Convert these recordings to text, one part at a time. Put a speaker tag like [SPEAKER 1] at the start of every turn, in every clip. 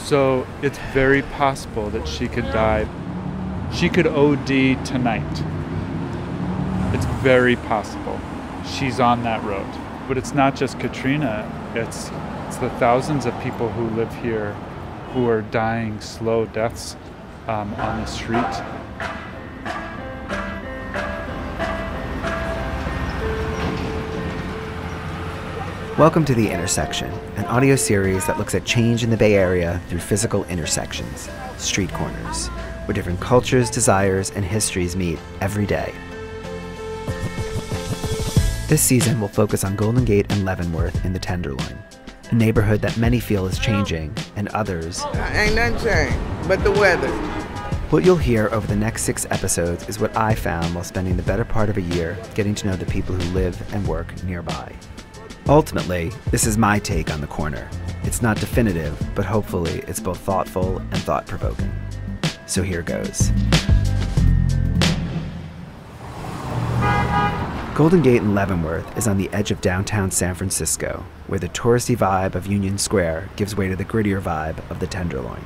[SPEAKER 1] So it's very possible that she could die. She could OD tonight. It's very possible. She's on that road. But it's not just Katrina, it's the thousands of people who live here who are dying slow deaths on the street.
[SPEAKER 2] Welcome to The Intersection, an audio series that looks at change in the Bay Area through physical intersections, street corners, where different cultures, desires, and histories meet every day. This season will focus on Golden Gate and Leavenworth in the Tenderloin, a neighborhood that many feel is changing, and others...
[SPEAKER 3] Ain't nothing changed, but the weather.
[SPEAKER 2] What you'll hear over the next 6 episodes is what I found while spending the better part of a year getting to know the people who live and work nearby. Ultimately, this is my take on the corner. It's not definitive, but hopefully it's both thoughtful and thought-provoking. So here goes. Golden Gate in Leavenworth is on the edge of downtown San Francisco, where the touristy vibe of Union Square gives way to the grittier vibe of the Tenderloin.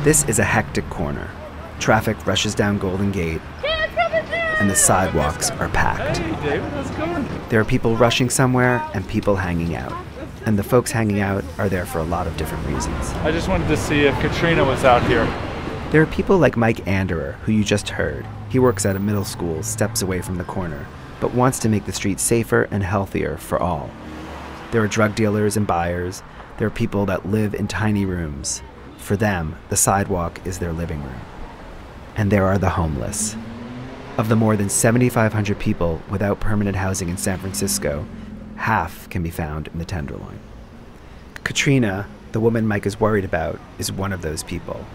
[SPEAKER 2] This is a hectic corner. Traffic rushes down Golden Gate, and the sidewalks are packed.
[SPEAKER 1] Hey, David, how's it going?
[SPEAKER 2] There are people rushing somewhere and people hanging out. And the folks hanging out are there for a lot of different reasons.
[SPEAKER 1] I just wanted to see if Katrina was out here.
[SPEAKER 2] There are people like Mike Anderer, who you just heard. He works at a middle school steps away from the corner, but wants to make the street safer and healthier for all. There are drug dealers and buyers. There are people that live in tiny rooms. For them, the sidewalk is their living room. And there are the homeless. Of the more than 7,500 people without permanent housing in San Francisco, half can be found in the Tenderloin. Katrina, the woman Mike is worried about, is one of those people.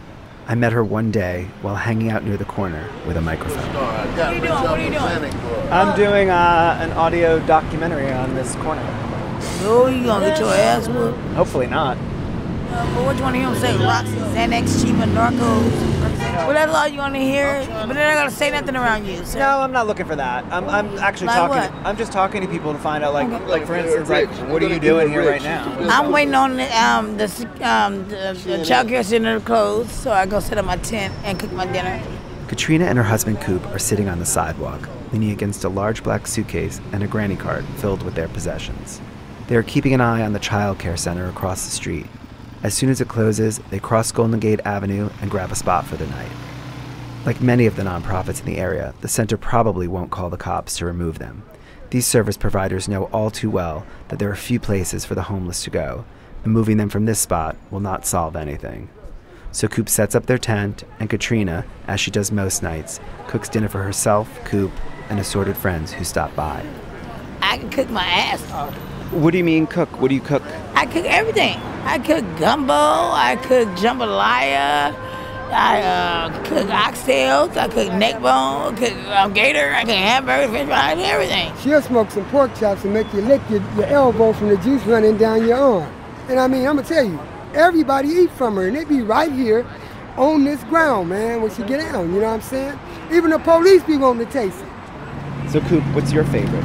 [SPEAKER 2] I met her one day while hanging out near the corner with a microphone.
[SPEAKER 4] What are you doing? What are you doing?
[SPEAKER 5] I'm doing an audio documentary on this corner.
[SPEAKER 4] Oh, you gonna get your ass whooped?
[SPEAKER 5] Hopefully not.
[SPEAKER 4] But what you wanna hear him say? Roxy, Xanax, Chiba, Narcos. Well, that's all you wanna hear. But they're not gonna say nothing around you. So.
[SPEAKER 5] No, I'm not looking for that. I'm actually
[SPEAKER 4] like
[SPEAKER 5] talking.
[SPEAKER 4] What?
[SPEAKER 5] I'm just talking to people to find out, like for instance, like what are you doing here right now?
[SPEAKER 4] I'm waiting on the child care center to close, so I go set up my tent and cook my dinner.
[SPEAKER 2] Katrina and her husband Coop are sitting on the sidewalk, leaning against a large black suitcase and a granny cart filled with their possessions. They are keeping an eye on the child care center across the street. As soon as it closes, they cross Golden Gate Avenue and grab a spot for the night. Like many of the nonprofits in the area, the center probably won't call the cops to remove them. These service providers know all too well that there are few places for the homeless to go, and moving them from this spot will not solve anything. So Coop sets up their tent, and Katrina, as she does most nights, cooks dinner for herself, Coop, and assorted friends who stop by.
[SPEAKER 4] I can cook my ass off.
[SPEAKER 5] What do you mean cook? What do you cook?
[SPEAKER 4] I cook everything. I cook gumbo. I cook jambalaya. I cook oxtails. I cook neck bone. I cook gator. I cook hamburgers, french fries, everything.
[SPEAKER 6] She'll smoke some pork chops and make you lick your elbow from the juice running down your arm. And I mean, I'm going to tell you, everybody eat from her, and they be right here on this ground, man, when she get down, you know what I'm saying? Even the police be wanting to taste it.
[SPEAKER 5] So Coop, what's your favorite?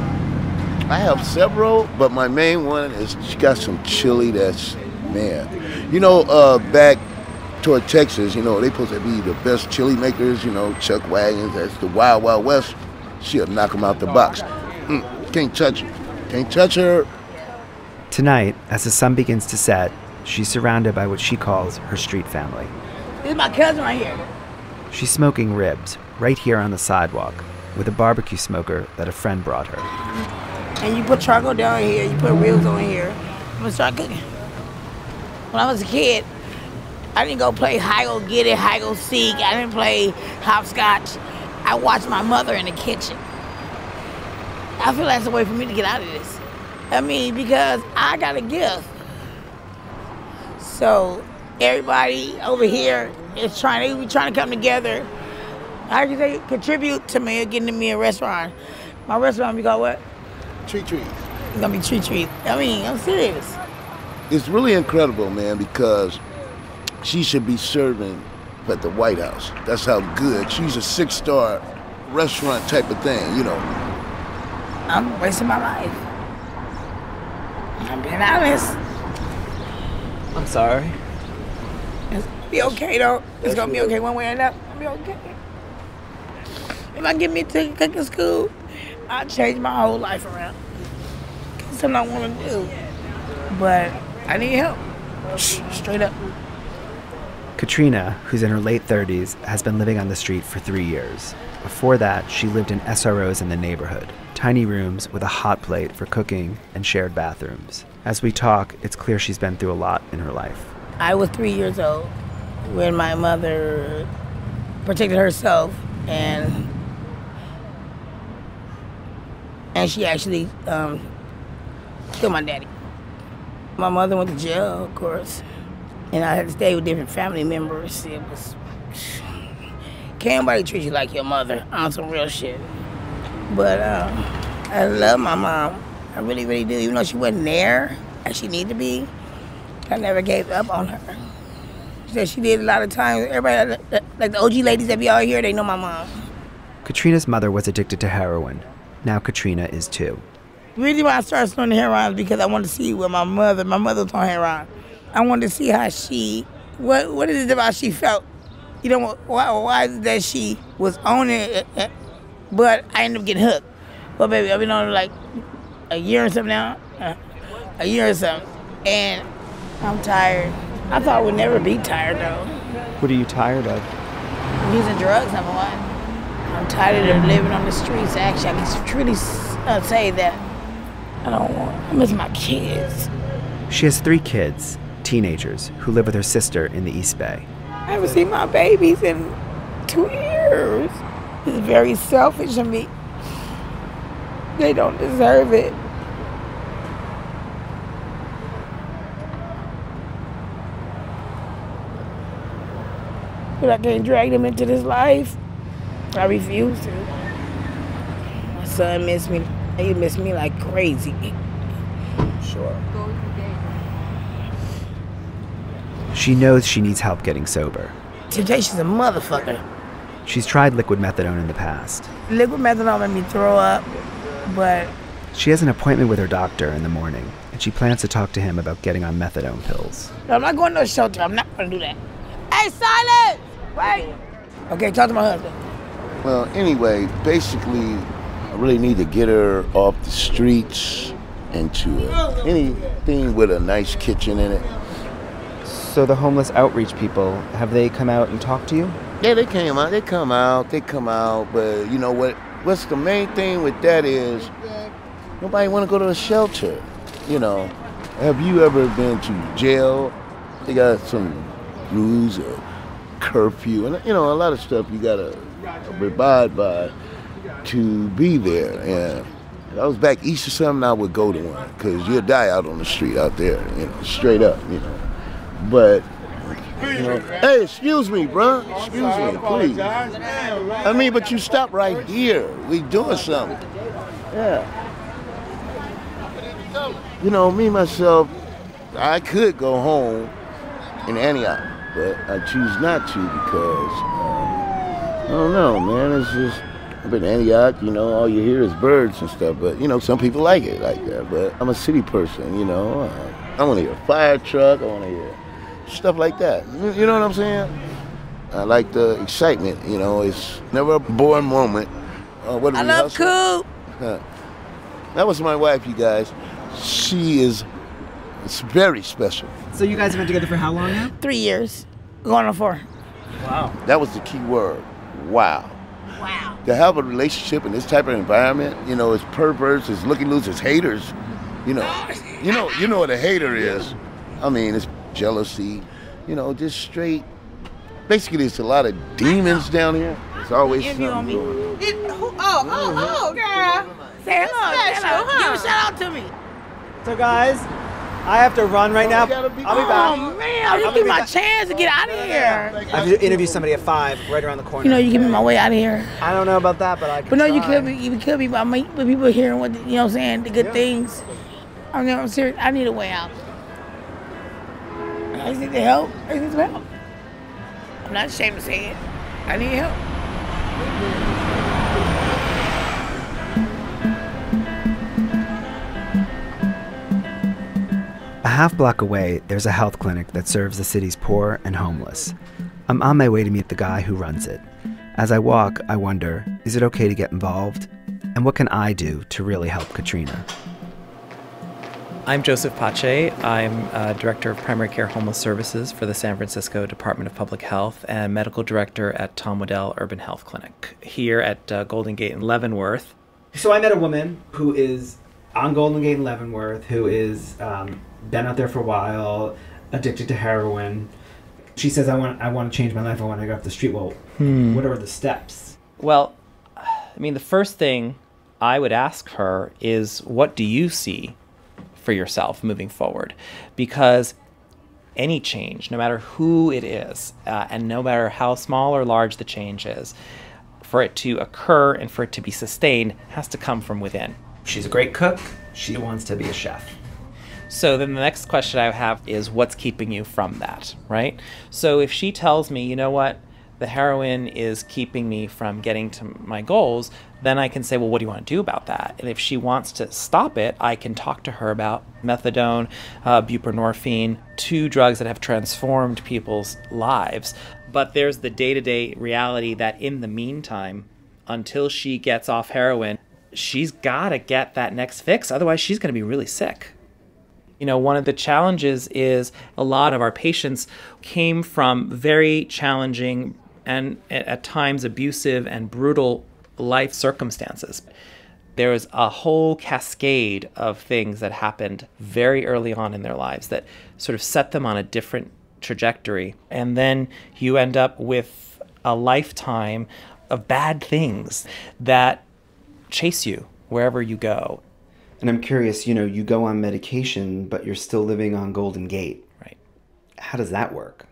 [SPEAKER 7] I have several, but my main one is she got some chili that's, man. You know, back toward Texas, you know, they supposed to be the best chili makers, you know, Chuck Wagons, that's the Wild Wild West. She'll knock them out the box. Can't touch her. Can't touch her.
[SPEAKER 2] Tonight, as the sun begins to set, she's surrounded by what she calls her street family.
[SPEAKER 4] This is my cousin right here.
[SPEAKER 2] She's smoking ribs right here on the sidewalk with a barbecue smoker that a friend brought her.
[SPEAKER 4] And you put charcoal down here, you put ribs on here. I'm gonna start cooking. When I was a kid, I didn't go play hide-go-get-it, hide-go-seek. I didn't play hopscotch. I watched my mother in the kitchen. I feel that's a way for me to get out of this. I mean, because I got a gift. So everybody over here is trying to come together. How do you say, contribute to me getting me a restaurant. My restaurant, we call what?
[SPEAKER 7] Treat.
[SPEAKER 4] It's gonna be treat. I mean, I'm serious.
[SPEAKER 7] It's really incredible, man, because she should be serving at the White House. That's how good. She's a 6-star restaurant type of thing, you know.
[SPEAKER 4] I'm wasting my life. I'm being honest.
[SPEAKER 5] I'm sorry.
[SPEAKER 4] be okay though. It's gonna be okay one way or another. I'll be okay. If I get me to cooking school, I'll change my whole life around. It's something I want to do. But I need help. Straight up.
[SPEAKER 2] Katrina, who's in her late 30s, has been living on the street for 3 years. Before that, she lived in SROs in the neighborhood, tiny rooms with a hot plate for cooking and shared bathrooms. As we talk, it's clear she's been through a lot in her life.
[SPEAKER 4] I was 3 years old when my mother protected herself and she actually killed my daddy. My mother went to jail, of course, and I had to stay with different family members. It was, can't nobody treat you like your mother on some real shit. But I love my mom. I really, really do. Even though she wasn't there as she needed to be, I never gave up on her. She said she did a lot of times. Everybody, like the OG ladies that be out here, they know my mom.
[SPEAKER 2] Katrina's mother was addicted to heroin. Now Katrina is too.
[SPEAKER 4] The reason why I started snorting heroin is because I wanted to see where my mother was on heroin. I wanted to see how what is it about she felt? You know, why is it that she was on it, but I ended up getting hooked. Well, baby, I've been on it like a year or something now. A year or something. And I'm tired. I thought I would never be tired, though.
[SPEAKER 2] What are you tired of?
[SPEAKER 4] Using drugs, number one. I'm tired of living on the streets, actually. I can truly say that. I miss my kids.
[SPEAKER 2] She has 3 kids, teenagers, who live with her sister in the East Bay.
[SPEAKER 4] I haven't seen my babies in 2 years. It's very selfish of me. They don't deserve it. But I can't drag them into this life. I refuse to. My son missed me. He missed me like crazy.
[SPEAKER 5] Sure.
[SPEAKER 2] She knows she needs help getting sober.
[SPEAKER 4] Temptation's a motherfucker.
[SPEAKER 2] She's tried liquid methadone in the past.
[SPEAKER 4] Liquid methadone made me throw up, but...
[SPEAKER 2] She has an appointment with her doctor in the morning, and she plans to talk to him about getting on methadone pills.
[SPEAKER 4] No, I'm not going to no shelter. I'm not going to do that. Hey, silence! Wait! Okay, talk to my husband.
[SPEAKER 7] Well, anyway, basically, I really need to get her off the streets into anything with a nice kitchen in it.
[SPEAKER 2] So the homeless outreach people, have they come out and talked to you?
[SPEAKER 7] Yeah, they came out. They come out. But you know what? What's the main thing with that is nobody want to go to a shelter. You know, have you ever been to jail? They got some rules of curfew and a lot of stuff you gotta abide by to be there. And if I was back east or something, I would go to one because you'll die out on the street out there, straight up, But, hey, excuse me, bro. Excuse me, please. I mean, but you stop right here. We doing something. Yeah. Me, myself, I could go home in Antioch, but I choose not to because, I don't know, man. It's just, I've been in Antioch, all you hear is birds and stuff, but, some people like it like that. But I'm a city person, I want to hear a fire truck. I want to hear stuff like that. You know what I'm saying? I like the excitement, it's never a boring moment. What
[SPEAKER 4] I love Coop.
[SPEAKER 7] That was my wife, you guys. It's very special.
[SPEAKER 5] So you guys have been together for how long now?
[SPEAKER 4] 3 years. Going on 4.
[SPEAKER 5] Wow.
[SPEAKER 7] That was the key word. Wow.
[SPEAKER 4] Wow.
[SPEAKER 7] To have a relationship in this type of environment, it's perverts, it's looky-loos, it's haters. You know what a hater is. I mean, it's jealousy, just straight. Basically, there's a lot of demons down here. It's always something going on.
[SPEAKER 3] Oh, girl.
[SPEAKER 4] Say hello. Give a shout out to me.
[SPEAKER 5] So guys, I have to run right now. I'll be back.
[SPEAKER 4] Oh, man. I just give my chance to get out of here.
[SPEAKER 5] I have to interview somebody at 5, right around the corner.
[SPEAKER 4] You give me my way out of here.
[SPEAKER 5] I don't know about that, but I can
[SPEAKER 4] But no,
[SPEAKER 5] try.
[SPEAKER 4] you could be. But people hearing what, I'm saying, the good things. I'm serious. I need a way out. I just need the help. I need some help. I'm not ashamed to say it. I need help.
[SPEAKER 2] A half block away, there's a health clinic that serves the city's poor and homeless. I'm on my way to meet the guy who runs it. As I walk, I wonder, is it okay to get involved? And what can I do to really help Katrina?
[SPEAKER 8] I'm Joseph Pache. I'm Director of Primary Care Homeless Services for the San Francisco Department of Public Health and Medical Director at Tom Waddell Urban Health Clinic here at Golden Gate in Leavenworth.
[SPEAKER 5] So I met a woman who is on Golden Gate in Leavenworth, who is been out there for a while, addicted to heroin. She says, I want to change my life. I want to go off the street. Well, what are the steps?
[SPEAKER 8] Well, I mean, the first thing I would ask her is, what do you see for yourself moving forward? Because any change, no matter who it is, and no matter how small or large the change is, for it to occur and for it to be sustained has to come from within.
[SPEAKER 5] She's a great cook. She wants to be a chef.
[SPEAKER 8] So then the next question I have is, what's keeping you from that, right? So if she tells me, you know what, the heroin is keeping me from getting to my goals, then I can say, well, what do you want to do about that? And if she wants to stop it, I can talk to her about methadone, buprenorphine, 2 drugs that have transformed people's lives. But there's the day-to-day reality that in the meantime, until she gets off heroin, she's got to get that next fix. Otherwise, she's going to be really sick. You know, one of the challenges is a lot of our patients came from very challenging and at times abusive and brutal life circumstances. There was a whole cascade of things that happened very early on in their lives that sort of set them on a different trajectory. And then you end up with a lifetime of bad things that chase you wherever you go.
[SPEAKER 2] And I'm curious, you go on medication, but you're still living on Golden Gate.
[SPEAKER 8] Right.
[SPEAKER 2] How does that work?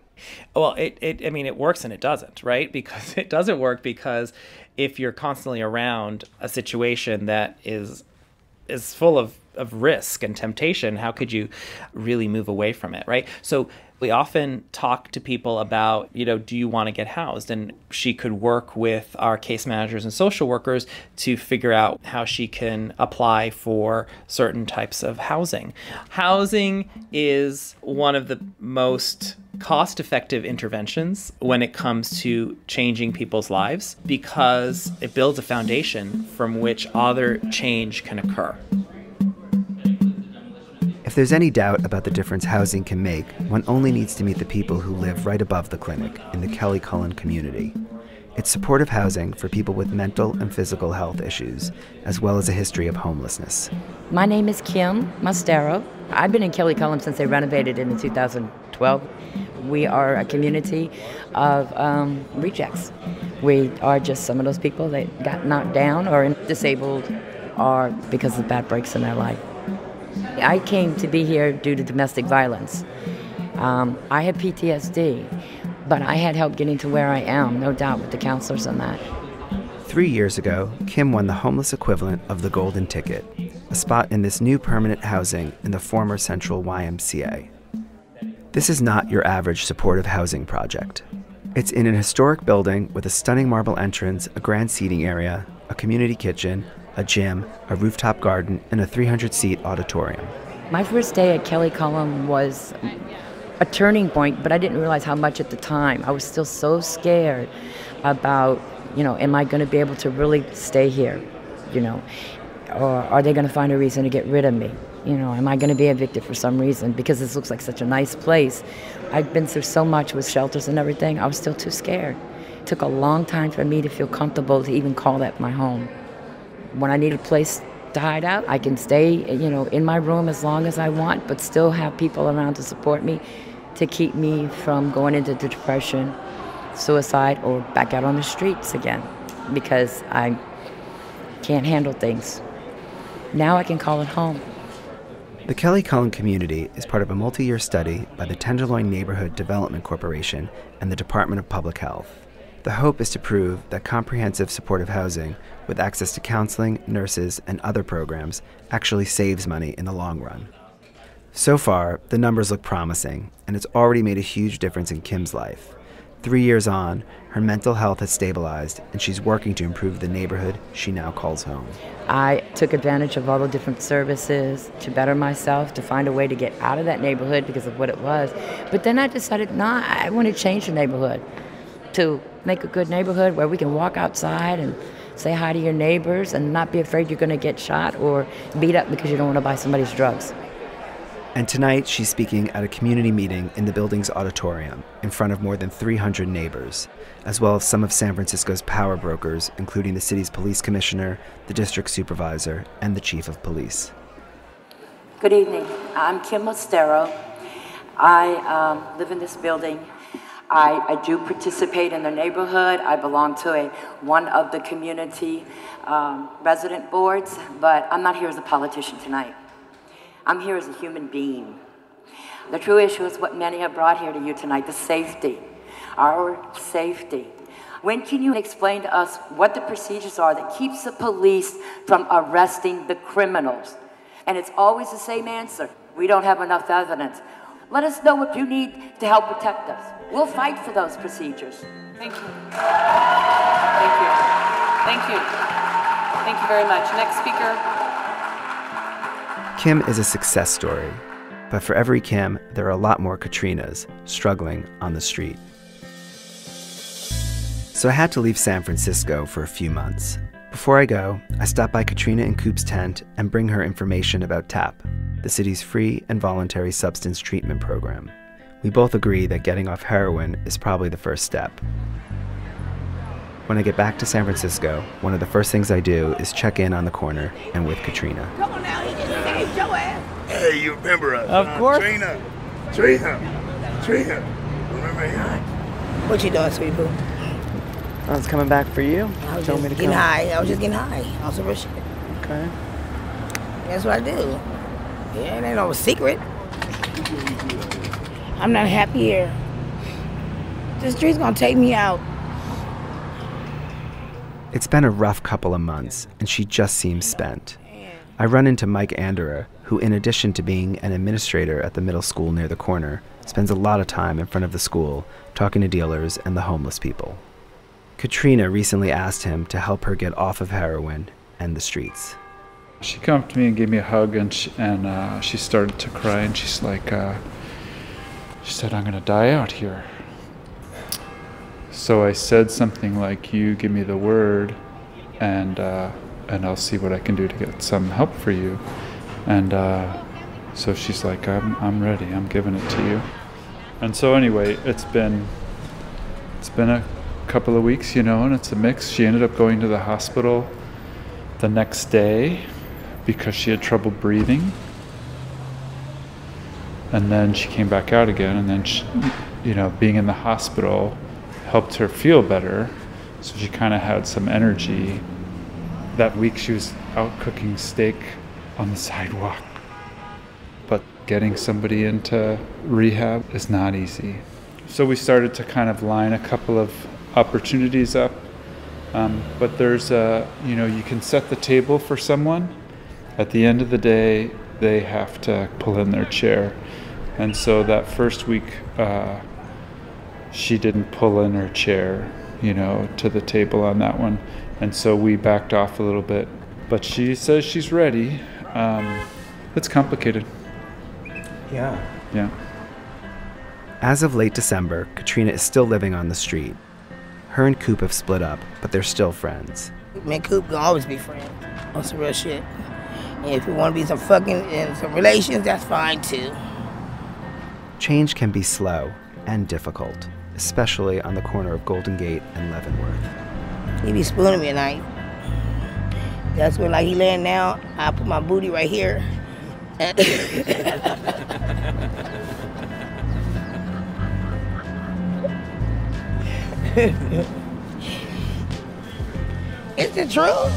[SPEAKER 8] Well, I mean, it works and it doesn't, right? Because it doesn't work because if you're constantly around a situation that is full of risk and temptation, how could you really move away from it, right? So we often talk to people about, do you want to get housed? And she could work with our case managers and social workers to figure out how she can apply for certain types of housing. Housing is one of the most cost-effective interventions when it comes to changing people's lives because it builds a foundation from which other change can occur.
[SPEAKER 2] If there's any doubt about the difference housing can make, one only needs to meet the people who live right above the clinic in the Kelly Cullen community. It's supportive housing for people with mental and physical health issues, as well as a history of homelessness.
[SPEAKER 9] My name is Kim Mastero. I've been in Kelly Cullen since they renovated it in 2012. We are a community of rejects. We are just some of those people that got knocked down or disabled or because of bad breaks in their life. I came to be here due to domestic violence. I had PTSD, but I had help getting to where I am, no doubt, with the counselors and that.
[SPEAKER 2] 3 years ago, Kim won the homeless equivalent of the Golden Ticket, a spot in this new permanent housing in the former Central YMCA. This is not your average supportive housing project. It's in an historic building with a stunning marble entrance, a grand seating area, a community kitchen, a gym, a rooftop garden, and a 300-seat auditorium.
[SPEAKER 9] My first day at Kelly Cullen was a turning point, but I didn't realize how much at the time. I was still so scared about, am I going to be able to really stay here, or are they going to find a reason to get rid of me? Am I going to be evicted for some reason? Because this looks like such a nice place. I've been through so much with shelters and everything. I was still too scared. It took a long time for me to feel comfortable to even call that my home. When I need a place to hide out, I can stay, in my room as long as I want, but still have people around to support me, to keep me from going into depression, suicide, or back out on the streets again, because I can't handle things. Now I can call it home.
[SPEAKER 2] The Kelly Cullen community is part of a multi-year study by the Tenderloin Neighborhood Development Corporation and the Department of Public Health. The hope is to prove that comprehensive supportive housing with access to counseling, nurses, and other programs actually saves money in the long run. So far, the numbers look promising, and it's already made a huge difference in Kim's life. 3 years on, her mental health has stabilized, and she's working to improve the neighborhood she now calls home.
[SPEAKER 9] I took advantage of all the different services to better myself, to find a way to get out of that neighborhood because of what it was. But then I decided, I want to change the neighborhood to make a good neighborhood where we can walk outside and say hi to your neighbors and not be afraid you're going to get shot or beat up because you don't want to buy somebody's drugs.
[SPEAKER 2] And tonight, she's speaking at a community meeting in the building's auditorium in front of more than 300 neighbors, as well as some of San Francisco's power brokers, including the city's police commissioner, the district supervisor, and the chief of police.
[SPEAKER 9] Good evening. I'm Kim Mostero. I live in this building. I do participate in the neighborhood. I belong to one of the community resident boards, but I'm not here as a politician tonight. I'm here as a human being. The true issue is what many have brought here to you tonight, the safety, our safety. When can you explain to us what the procedures are that keeps the police from arresting the criminals? And it's always the same answer. We don't have enough evidence. Let us know what you need to help protect us. We'll fight for those procedures.
[SPEAKER 10] Thank you. Thank you. Thank you. Thank you very much. Next speaker.
[SPEAKER 2] Kim is a success story, but for every Kim, there are a lot more Katrinas struggling on the street. So I had to leave San Francisco for a few months. Before I go, I stop by Katrina and Coop's tent and bring her information about TAP, the city's free and voluntary substance treatment program. We both agree that getting off heroin is probably the first step. When I get back to San Francisco, one of the first things I do is check in on the corner and with Katrina.
[SPEAKER 4] Come on now, he just saved your ass.
[SPEAKER 7] Hey, you remember us?
[SPEAKER 8] Of course.
[SPEAKER 7] Trina. Remember him?
[SPEAKER 4] What you doing, sweetie poo?
[SPEAKER 8] I was coming back for you.
[SPEAKER 4] I was
[SPEAKER 8] Told
[SPEAKER 4] just
[SPEAKER 8] me to
[SPEAKER 4] getting
[SPEAKER 8] come.
[SPEAKER 4] high. I was just getting high. I was some shit.
[SPEAKER 8] Okay.
[SPEAKER 4] That's what I do. Yeah, it ain't no secret. I'm not happy here. This street's gonna take me out.
[SPEAKER 2] It's been a rough couple of months, and she just seems spent. I run into Mike Anderer, who, in addition to being an administrator at the middle school near the corner, spends a lot of time in front of the school talking to dealers and the homeless people. Katrina recently asked him to help her get off of heroin and the streets.
[SPEAKER 1] She came up to me and gave me a hug, and she started to cry, and she's like, she said, "I'm gonna die out here." So I said something like, "You give me the word, and I'll see what I can do to get some help for you." And so she's like, "I'm ready. I'm giving it to you." And so anyway, it's been a couple of weeks, and it's a mix. She ended up going to the hospital the next day because she had trouble breathing, and then she came back out again, and then she, being in the hospital helped her feel better, so she kind of had some energy. That week she was out cooking steak on the sidewalk. But getting somebody into rehab is not easy. So we started to kind of line a couple of opportunities up, but there's you can set the table for someone. At the end of the day, they have to pull in their chair. And so that first week, she didn't pull in her chair, to the table on that one. And so we backed off a little bit. But she says she's ready. It's complicated.
[SPEAKER 5] Yeah.
[SPEAKER 1] Yeah.
[SPEAKER 2] As of late December, Katrina is still living on the street. Her and Coop have split up, but they're still friends.
[SPEAKER 4] Me and Coop gonna always be friends. On some real shit. And if you want to be some fucking and some relations, that's fine too.
[SPEAKER 2] Change can be slow and difficult, especially on the corner of Golden Gate and Leavenworth.
[SPEAKER 4] He be spooning me at night. That's when, he laying down, I put my booty right here. It's the truth.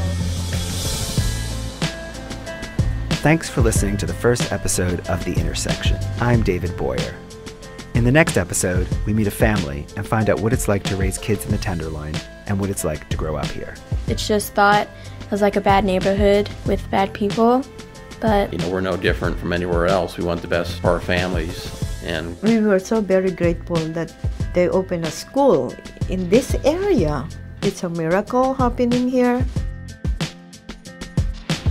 [SPEAKER 2] Thanks for listening to the first episode of The Intersection. I'm David Boyer. In the next episode, we meet a family and find out what it's like to raise kids in the Tenderloin and what it's like to grow up here.
[SPEAKER 11] It's just thought as like a bad neighborhood with bad people, but
[SPEAKER 12] we're no different from anywhere else. We want the best for our families, and
[SPEAKER 13] we were so very grateful that
[SPEAKER 12] they open a school in this area. It's a miracle happening here.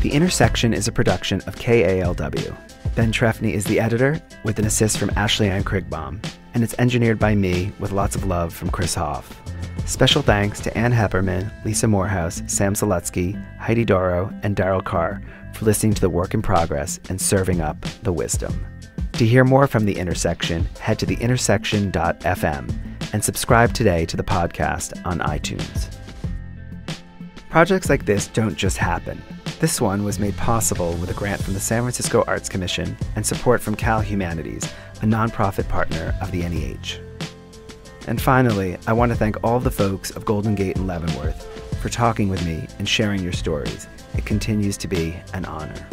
[SPEAKER 2] The Intersection is a production of KALW. Ben Trefny is the editor, with an assist from Ashley Ann Krigbaum, and it's engineered by me with lots of love from Chris Hoff. Special thanks to Ann Hepperman, Lisa Morehouse, Sam Seletsky, Heidi Doro, and Daryl Carr for listening to the work in progress and serving up the wisdom. To hear more from The Intersection, head to theintersection.fm and subscribe today to the podcast on iTunes. Projects like this don't just happen. This one was made possible with a grant from the San Francisco Arts Commission and support from Cal Humanities, a nonprofit partner of the NEH. And finally, I want to thank all the folks of Golden Gate and Leavenworth for talking with me and sharing your stories. It continues to be an honor.